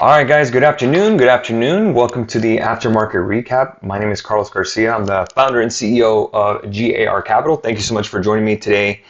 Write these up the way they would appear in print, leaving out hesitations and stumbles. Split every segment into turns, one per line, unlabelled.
All right, guys, good afternoon. Good afternoon. Welcome to the aftermarket recap. My name is Carlos Garcia. I'm the founder and CEO of G.A.R Capital. Thank you so much for joining me today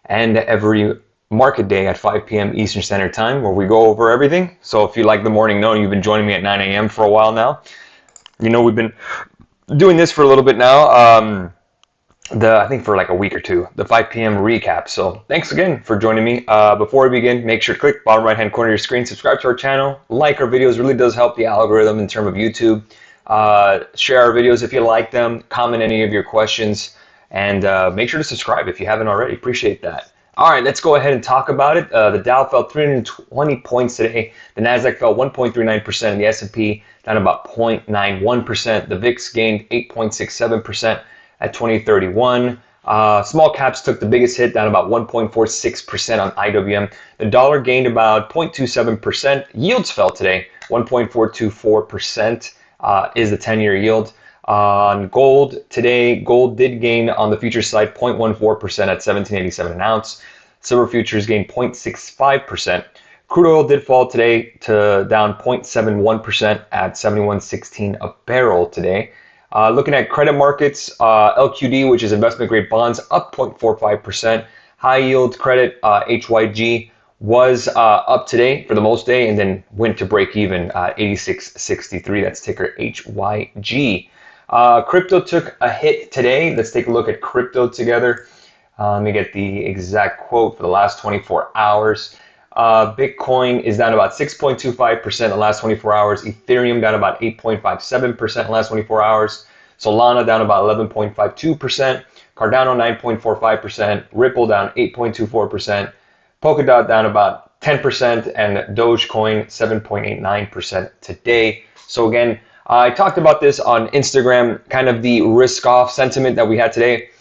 and every market day at 5 p.m. Eastern Standard Time, where we go over everything. So if you like the morning know, you've been joining me at 9 a.m. for a while now. You know, we've been doing this for a little bit now. I think for like a week or two, the 5 p.m. recap. So thanks again for joining me. Before we begin, make sure to click bottom right hand corner of your screen, subscribe to our channel, like our videos. Really does help the algorithm in terms of YouTube. Share our videos if you like them, comment any of your questions, and make sure to subscribe if you haven't already. Appreciate that. All right, let's go ahead and talk about it. The Dow fell 320 points today. The Nasdaq fell 1.39%, and the S&P down about 0.91%. The VIX gained 8.67% at 2031. Small caps took the biggest hit, down about 1.46% on IWM. The dollar gained about 0.27%. Yields fell today, 1.424% is the 10-year yield. On gold today, gold did gain on the futures side 0.14% at 1787 an ounce. Silver futures gained 0.65%. Crude oil did fall today to down 0.71% at 71.16 a barrel today. Looking at credit markets, LQD, which is investment grade bonds, up 0.45%. High yield credit, HYG, was up today for the most day and then went to break even, 86.63. That's ticker HYG. Crypto took a hit today. Let's take a look at crypto together. Let me get the exact quote for the last 24 hours. Bitcoin is down about 6.25% in the last 24 hours. Ethereum down about 8.57% in the last 24 hours. Solana down about 11.52%. Cardano 9.45%. Ripple down 8.24%. Polkadot down about 10%. And Dogecoin 7.89% today. So again, I talked about this on Instagram, kind of the risk-off sentiment that we had today.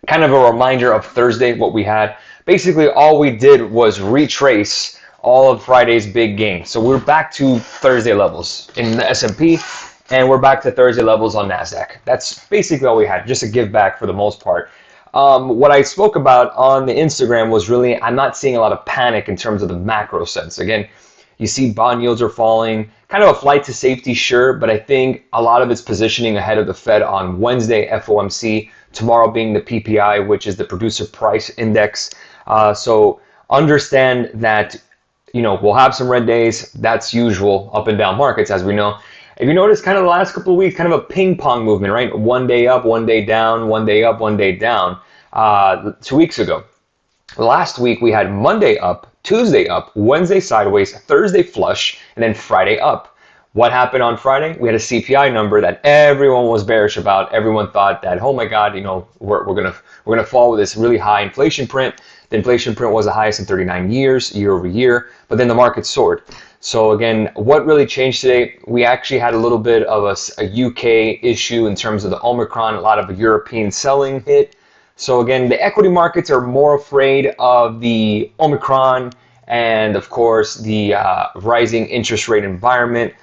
Kind of a reminder of Thursday, what we had. Basically, all we did was retrace all of Friday's big gains. So we're back to Thursday levels in the S&P, and we're back to Thursday levels on NASDAQ. That's basically all we had, just a give back for the most part. What I spoke about on the Instagram was really, I'm not seeing a lot of panic in terms of the macro sense. Again, you see bond yields are falling, kind of a flight to safety, sure, but I think a lot of it's positioning ahead of the Fed on Wednesday, FOMC, tomorrow being the PPI, which is the Producer Price Index. So understand that, you know, we'll have some red days. That's usual up and down markets, as we know. If you notice, kind of the last couple of weeks, kind of a ping pong movement, right? One day up, one day down, one day up, one day down. 2 weeks ago. Last week, we had Monday up, Tuesday up, Wednesday sideways, Thursday flush, and then Friday up. What happened on Friday? We had a CPI number that everyone was bearish about. Everyone thought that, oh my God, you know, we're gonna fall with this really high inflation print. The inflation print was the highest in 39 years, year over year, but then the market soared. So again, what really changed today? We actually had a little bit of a UK issue in terms of the Omicron, a lot of European selling hit. So again, the equity markets are more afraid of the Omicron and of course the rising interest rate environment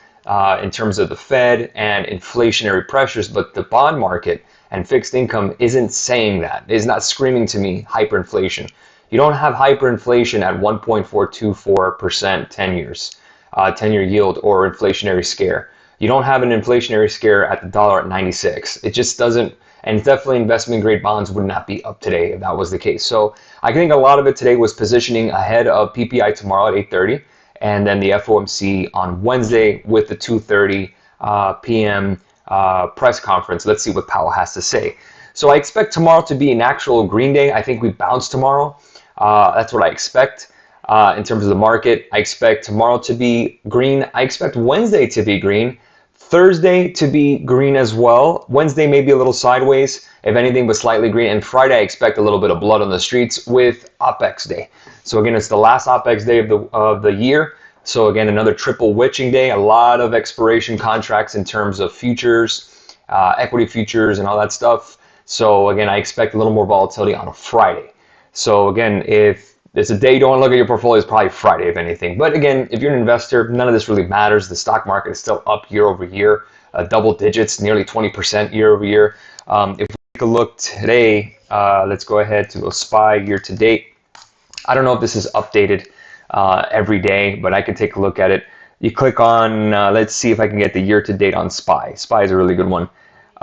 in terms of the Fed and inflationary pressures, but the bond market and fixed income isn't saying that. It's not screaming to me hyperinflation. You don't have hyperinflation at 1.424% 10 years, 10-year yield or inflationary scare. You don't have an inflationary scare at the dollar at 96. It just doesn't, and definitely investment grade bonds would not be up today if that was the case. So I think a lot of it today was positioning ahead of PPI tomorrow at 8:30, and then the FOMC on Wednesday with the 2:30 p.m. Press conference. Let's see what Powell has to say. So I expect tomorrow to be an actual green day. I think we bounce tomorrow. That's what I expect in terms of the market. I expect tomorrow to be green. I expect Wednesday to be green. Thursday to be green as well. Wednesday maybe a little sideways, if anything, but slightly green. And Friday I expect a little bit of blood on the streets with OPEX day. So again, it's the last OPEX day of the year. So again, another triple witching day. A lot of expiration contracts in terms of futures, equity futures, and all that stuff. So again, I expect a little more volatility on a Friday. So again, if it's a day you don't want to look at your portfolio, it's probably Friday, if anything. But again, if you're an investor, none of this really matters. The stock market is still up year over year, double digits, nearly 20% year over year. If we take a look today, let's go ahead to go SPY year to date. I don't know if this is updated every day, but I can take a look at it. You click on, let's see if I can get the year to date on SPY. SPY is a really good one.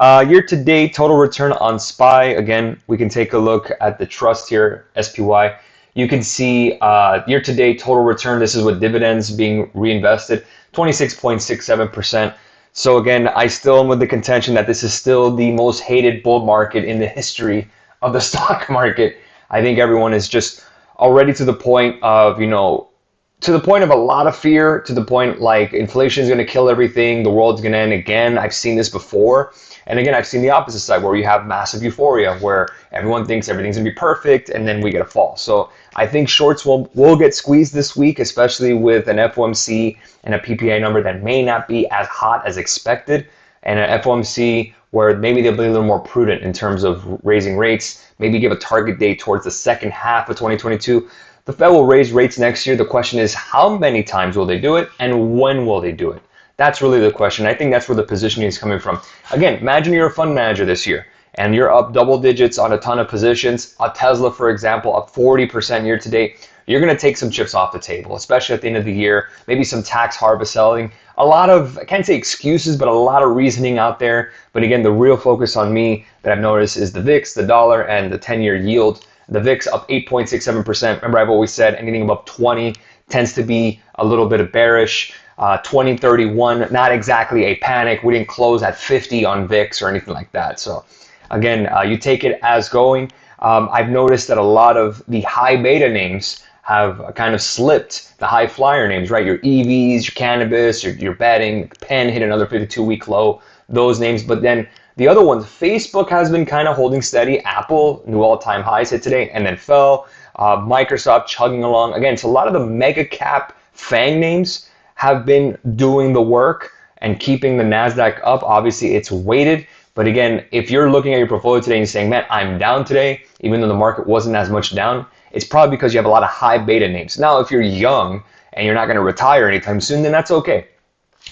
Year to date total return on SPY. Again, we can take a look at the trust here, SPY. You can see year to date total return. This is with dividends being reinvested, 26.67%. So again, I still am with the contention that this is still the most hated bull market in the history of the stock market. I think everyone is just already to the point of, to the point of a lot of fear, to the point like inflation is going to kill everything, the world's going to end again. I've seen this before. And again, I've seen the opposite side where you have massive euphoria, where everyone thinks everything's going to be perfect, and then we get a fall. So I think shorts will get squeezed this week, especially with an FOMC and a PPI number that may not be as hot as expected, and an FOMC where maybe they'll be a little more prudent in terms of raising rates, maybe give a target date towards the second half of 2022. The Fed will raise rates next year. The question is, how many times will they do it, and when will they do it? That's really the question. I think that's where the positioning is coming from. Again, imagine you're a fund manager this year, and you're up double digits on a ton of positions. A Tesla, for example, up 40% year to date. You're going to take some chips off the table, especially at the end of the year. Maybe some tax harvest selling. A lot of, I can't say excuses, but a lot of reasoning out there. But again, the real focus on me that I've noticed is the VIX, the dollar, and the 10-year yield. The VIX up 8.67%. Remember, I've always said anything above 20 tends to be a little bit of bearish. 2031, not exactly a panic. We didn't close at 50 on VIX or anything like that. So again, you take it as going. I've noticed that a lot of the high beta names have kind of slipped, the high flyer names, right? Your EVs, your cannabis, your betting, Penn hit another 52-week low, those names. But then the other ones, Facebook has been kind of holding steady. Apple, new all-time highs hit today and then fell. Microsoft chugging along. Again, it's a lot of the mega cap FANG names have been doing the work and keeping the NASDAQ up. Obviously, it's weighted. But again, if you're looking at your portfolio today and saying, man, I'm down today, even though the market wasn't as much down, it's probably because you have a lot of high beta names. Now, if you're young and you're not going to retire anytime soon, then that's okay.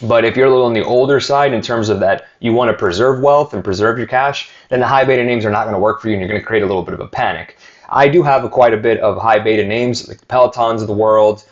But if you're a little on the older side in terms of that you want to preserve wealth and preserve your cash, then the high beta names are not going to work for you and you're going to create a little bit of a panic. I do have quite a bit of high beta names, like the Pelotons of the world,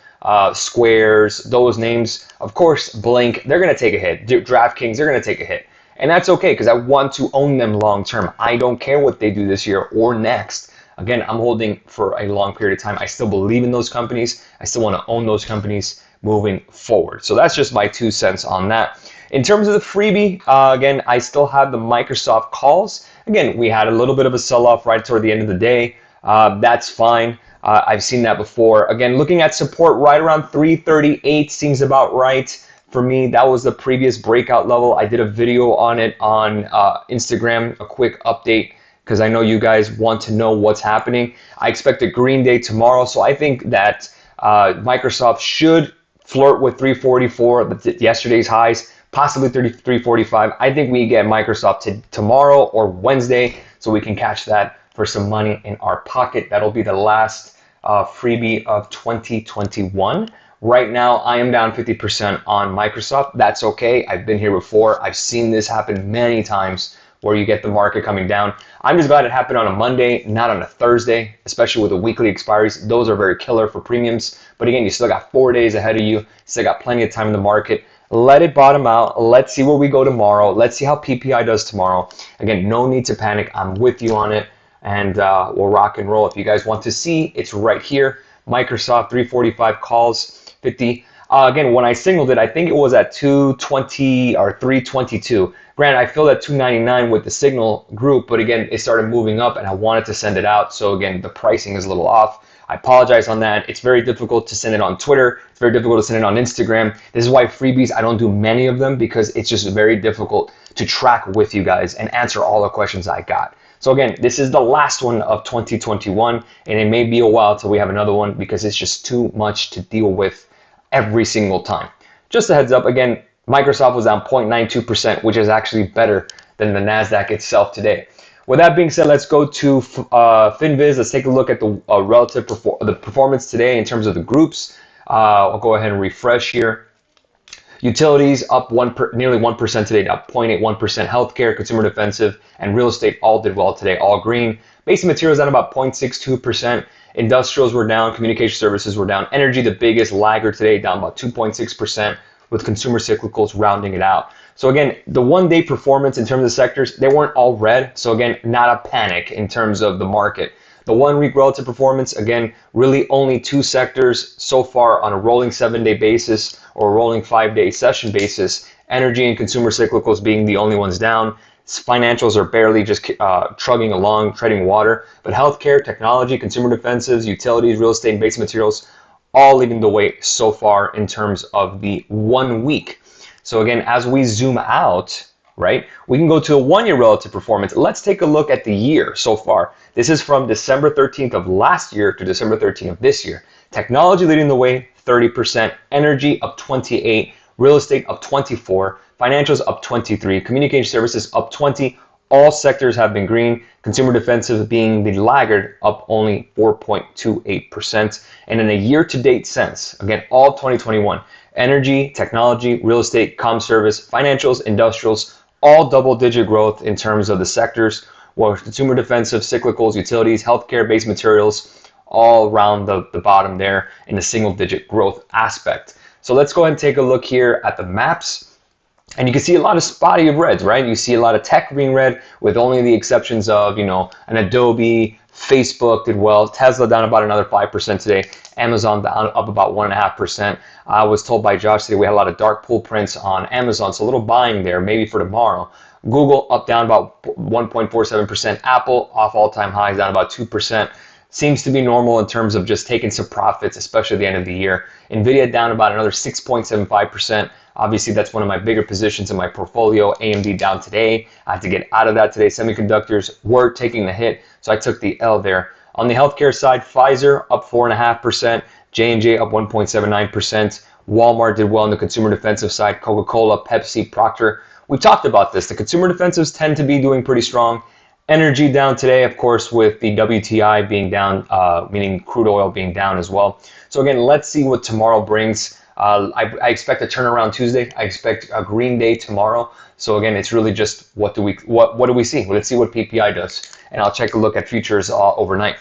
Squares, those names. Of course, Blink, they're going to take a hit. DraftKings, they're going to take a hit. And that's okay because I want to own them long term. I don't care what they do this year or next. Again, I'm holding for a long period of time. I still believe in those companies. I still want to own those companies moving forward. So that's just my 2 cents on that. In terms of the freebie, again, I still have the Microsoft calls. Again, we had a little bit of a sell-off right toward the end of the day. That's fine. I've seen that before. Again, looking at support right around 338 seems about right for me. That was the previous breakout level. I did a video on it on Instagram, a quick update, because I know you guys want to know what's happening. I expect a green day tomorrow, so I think that Microsoft should flirt with 344, yesterday's highs, possibly 345. I think we get Microsoft tomorrow or Wednesday, so we can catch that for some money in our pocket. That'll be the last freebie of 2021. Right now, I am down 50% on Microsoft. That's okay. I've been here before. I've seen this happen many times where you get the market coming down. I'm just glad it happened on a Monday, not on a Thursday, especially with the weekly expiries. Those are very killer for premiums. But again, you still got 4 days ahead of you. Still got plenty of time in the market. Let it bottom out. Let's see where we go tomorrow. Let's see how PPI does tomorrow. Again, no need to panic. I'm with you on it. And we'll rock and roll. If you guys want to see, it's right here. Microsoft 345 calls 50. Again, when I signaled it, I think it was at 220 or 322. Granted, I filled at 299 with the signal group, but again, it started moving up and I wanted to send it out. So again, the pricing is a little off. I apologize on that. It's very difficult to send it on Twitter. It's very difficult to send it on Instagram. This is why freebies, I don't do many of them because it's just very difficult to track with you guys and answer all the questions I got. So again, this is the last one of 2021, and it may be a while till we have another one because it's just too much to deal with every single time. Just a heads up, again, Microsoft was down 0.92%, which is actually better than the NASDAQ itself today. With that being said, let's go to FinViz. Let's take a look at the relative performance today in terms of the groups. I'll go ahead and refresh here. Utilities up nearly 1% today, up 0.81%. Healthcare, consumer defensive, and real estate all did well today, all green. Basic materials down about 0.62%. Industrials were down, communication services were down. Energy, the biggest laggard today, down about 2.6%. with consumer cyclicals rounding it out. So again, the one-day performance in terms of sectors, they weren't all red. So again, not a panic in terms of the market. The 1 week relative performance, again, really only 2 sectors so far on a rolling 7-day basis or a rolling 5-day session basis. Energy and consumer cyclicals being the only ones down. Financials are barely just trugging along, treading water. But healthcare, technology, consumer defensives, utilities, real estate, and basic materials, all leading the way so far in terms of the 1 week. So again, as we zoom out, right, we can go to a 1 year relative performance. Let's take a look at the year so far. This is from December 13th of last year to December 13th of this year. Technology leading the way, 30%. Energy up 28%. Real estate up 24%. Financials up 23%. Communication services up 20%. All sectors have been green. Consumer defensive being the laggard, up only 4.28%. And in a year-to-date sense, again, all of 2021, energy, technology, real estate, comm service, financials, industrials, all double-digit growth in terms of the sectors, while consumer defensive, cyclicals, utilities, healthcare, base materials, all around the bottom there in the single-digit growth aspect. So let's go ahead and take a look here at the maps. And you can see a lot of spotty of reds, right? You see a lot of tech being red, with only the exceptions of, an Adobe, Facebook did well, Tesla down about another 5% today, Amazon down up about 1.5%. I was told by Josh today we had a lot of dark pool prints on Amazon, so a little buying there, maybe for tomorrow. Google up down about 1.47%. Apple off all-time highs, down about 2%. Seems to be normal in terms of just taking some profits, especially at the end of the year. Nvidia down about another 6.75%. Obviously, that's one of my bigger positions in my portfolio. AMD down today. I had to get out of that today. Semiconductors were taking the hit, so I took the L there. On the healthcare side, Pfizer up 4.5%. J&J up 1.79%. Walmart did well on the consumer defensive side. Coca-Cola, Pepsi, Procter. We talked about this. The consumer defensives tend to be doing pretty strong. Energy down today, of course, with the WTI being down, meaning crude oil being down as well. So again, let's see what tomorrow brings. I expect a turnaround Tuesday. I expect a green day tomorrow. So again, it's really just what do we see? Well, let's see what PPI does, and I'll check a look at futures overnight.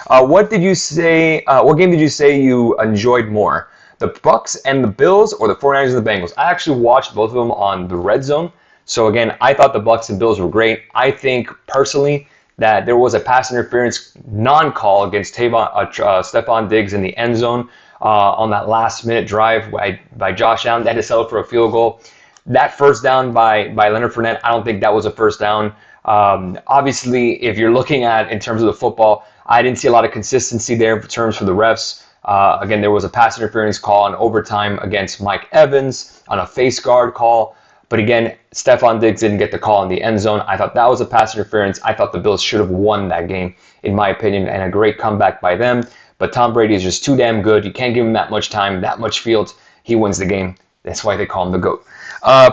What did you say? What game did you say you enjoyed more? The Bucks and the Bills, or the 49ers and the Bengals? I actually watched both of them on the Red Zone. So again, I thought the Bucks and Bills were great. I think personally that there was a pass interference non-call against Stephon Diggs in the end zone on that last-minute drive by Josh Allen. They had to settle for a field goal. That first down by Leonard Fournette, I don't think that was a first down. Obviously, if you're looking at in terms of the football, I didn't see a lot of consistency there in terms for the refs. Again, there was a pass interference call in overtime against Mike Evans on a face guard call. But again, Stephon Diggs didn't get the call in the end zone. I thought that was a pass interference. I thought the Bills should have won that game, in my opinion, and a great comeback by them. But Tom Brady is just too damn good. You can't give him that much time, that much field. He wins the game. That's why they call him the GOAT.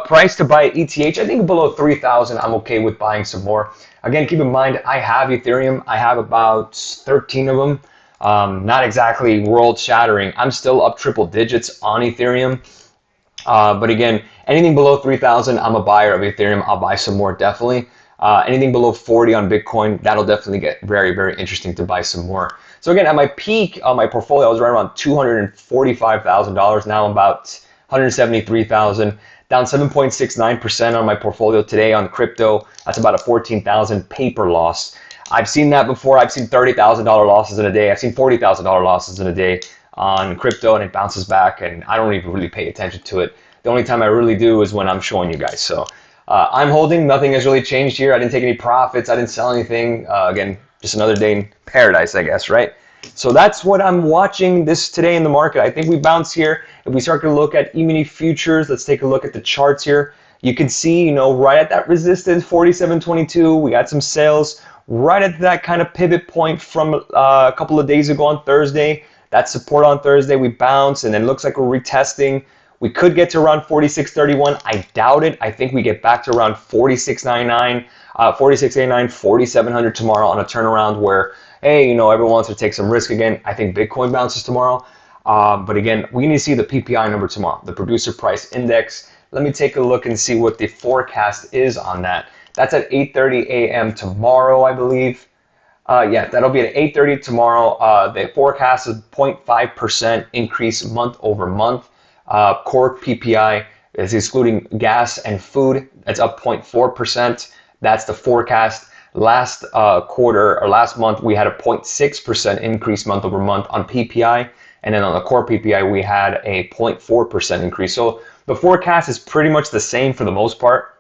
Price to buy ETH, I think below 3,000, I'm okay with buying some more. Again, keep in mind, I have Ethereum. I have about 13 of them. Not exactly world-shattering. I'm still up triple digits on Ethereum. But again, anything below 3,000, I'm a buyer of Ethereum. I'll buy some more, definitely. Anything below 40 on Bitcoin, that'll definitely get very, very interesting to buy some more. So again, at my peak on my portfolio, I was right around $245,000. Now I'm about $173,000, down 7.69% on my portfolio today on crypto. That's about a $14,000 paper loss. I've seen that before. I've seen $30,000 losses in a day. I've seen $40,000 losses in a day on crypto, and it bounces back, and I don't even really pay attention to it. The only time I really do is when I'm showing you guys. So I'm holding. Nothing has really changed here. I didn't take any profits. I didn't sell anything. Again, just another day in paradise, I guess, right? So that's what I'm watching this today in the market. I think we bounce here. If we start to look at E-mini futures, let's take a look at the charts here. You can see, right at that resistance, 47.22, we got some sales right at that kind of pivot point from a couple of days ago on Thursday. That support on Thursday, we bounced, and then it looks like we're retesting. We could get to around 46.31. I doubt it. I think we get back to around 46.99, 46.89, 4,700 tomorrow on a turnaround where, hey, everyone wants to take some risk again. I think Bitcoin bounces tomorrow. But again, we need to see the PPI number tomorrow, the producer price index. Let me take a look and see what the forecast is on that. That's at 8:30 a.m. tomorrow, I believe. Yeah, that'll be at 8:30 tomorrow. The forecast is 0.5% increase month over month. Core PPI is excluding gas and food. That's up 0.4%. That's the forecast. Last quarter or last month, we had a 0.6% increase month over month on PPI. And then on the core PPI, we had a 0.4% increase. So the forecast is pretty much the same for the most part.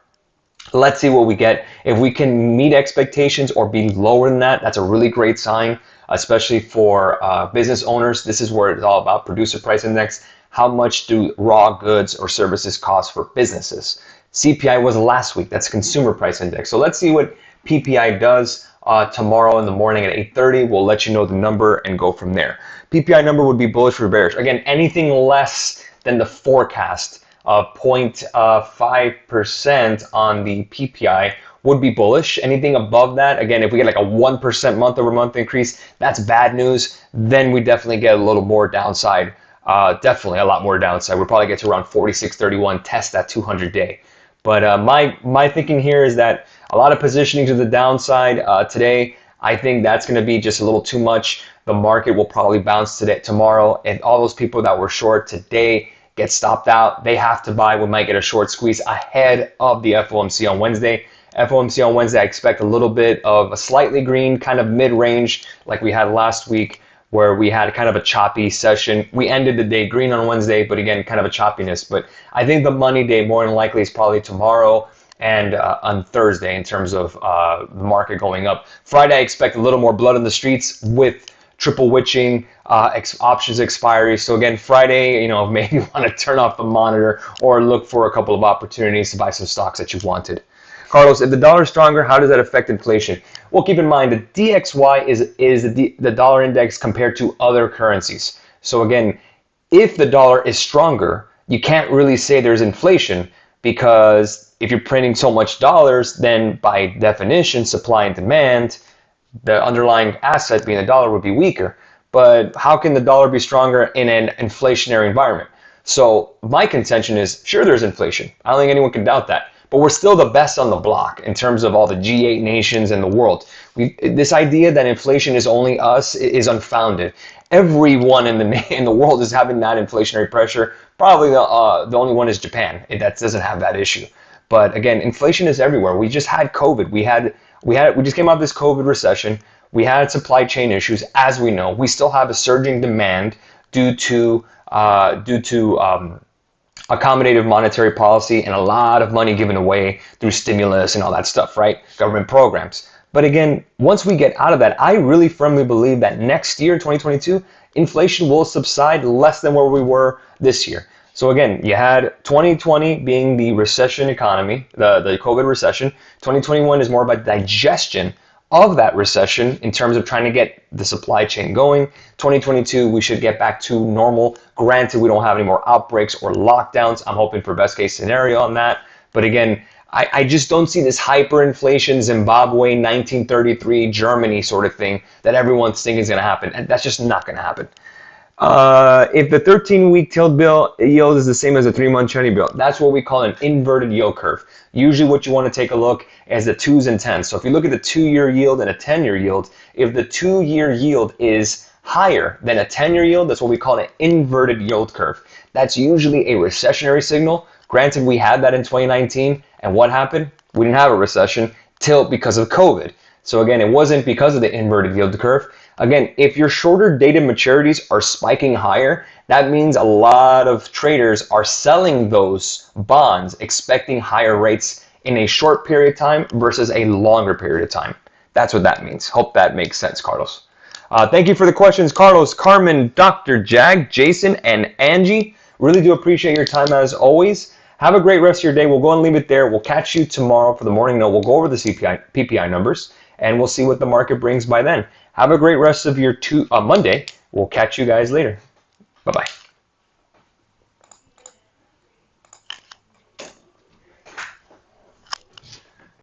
Let's see what we get. If we can meet expectations or be lower than that, that's a really great sign, especially for business owners. This is where it's all about producer price index. How much do raw goods or services cost for businesses? CPI was last week. That's consumer price index. So let's see what PPI does tomorrow in the morning at 8:30. We'll let you know the number and go from there. PPI number would be bullish or bearish. Again, anything less than the forecast of 0.5% on the PPI would be bullish. Anything above that, again, if we get like a 1% month over month increase, that's bad news. Then we definitely get a little more downside. Definitely a lot more downside. We'll probably get to around 46.31, test that 200-day. But my thinking here is that a lot of positioning to the downside today. I think that's going to be just a little too much. The market will probably bounce tomorrow, and all those people that were short today get stopped out. They have to buy. We might get a short squeeze ahead of the FOMC on Wednesday. FOMC on Wednesday, I expect a little bit of a slightly green, kind of mid-range like we had last week, where we had kind of a choppy session. We ended the day green on Wednesday, but again, kind of a choppiness. But I think the money day more than likely is probably tomorrow and on Thursday in terms of the market going up. Friday, I expect a little more blood in the streets with triple witching, options expiry. So again, Friday, maybe you want to turn off the monitor or look for a couple of opportunities to buy some stocks that you wanted. Carlos, if the dollar is stronger, how does that affect inflation? Well, keep in mind the DXY is the dollar index compared to other currencies. So again, if the dollar is stronger, you can't really say there's inflation, because if you're printing so much dollars, then by definition, supply and demand, the underlying asset being the dollar would be weaker. But how can the dollar be stronger in an inflationary environment? So my contention is, sure, there's inflation. I don't think anyone can doubt that. But we're still the best on the block in terms of all the G8 nations in the world. This idea that inflation is only us is unfounded. Everyone in the world is having that inflationary pressure. Probably the only one is Japan that doesn't have that issue. But again, inflation is everywhere. We just had COVID. We just came out of this COVID recession. We had supply chain issues, as we know. We still have a surging demand due to accommodative monetary policy and a lot of money given away through stimulus and all that stuff, right? Government programs. But again, once we get out of that, I really firmly believe that next year, 2022, inflation will subside less than where we were this year. So again, you had 2020 being the recession economy, the COVID recession. 2021 is more about digestion of that recession in terms of trying to get the supply chain going. 2022, we should get back to normal. Granted, we don't have any more outbreaks or lockdowns. I'm hoping for best case scenario on that. But again, I just don't see this hyperinflation Zimbabwe 1933 Germany sort of thing that everyone's thinking is going to happen. And that's just not going to happen. If the 13-week tilt bill yield is the same as a 3-month Cheney bill, that's what we call an inverted yield curve. Usually what you want to take a look is the 2s and 10s. So if you look at the 2-year yield and a 10-year yield, if the 2-year yield is higher than a 10-year yield, that's what we call an inverted yield curve. That's usually a recessionary signal. Granted, we had that in 2019, and what happened? We didn't have a recession because of COVID. So again, it wasn't because of the inverted yield curve. Again, if your shorter dated maturities are spiking higher, that means a lot of traders are selling those bonds expecting higher rates in a short period of time versus a longer period of time. That's what that means. Hope that makes sense, Carlos. Thank you for the questions, Carlos, Carmen, Dr. Jag, Jason, and Angie. Really do appreciate your time as always. Have a great rest of your day. We'll go and leave it there. We'll catch you tomorrow for the morning note. We'll go over the PPI numbers, and we'll see what the market brings by then. Have a great rest of your Monday. We'll catch you guys later. Bye-bye.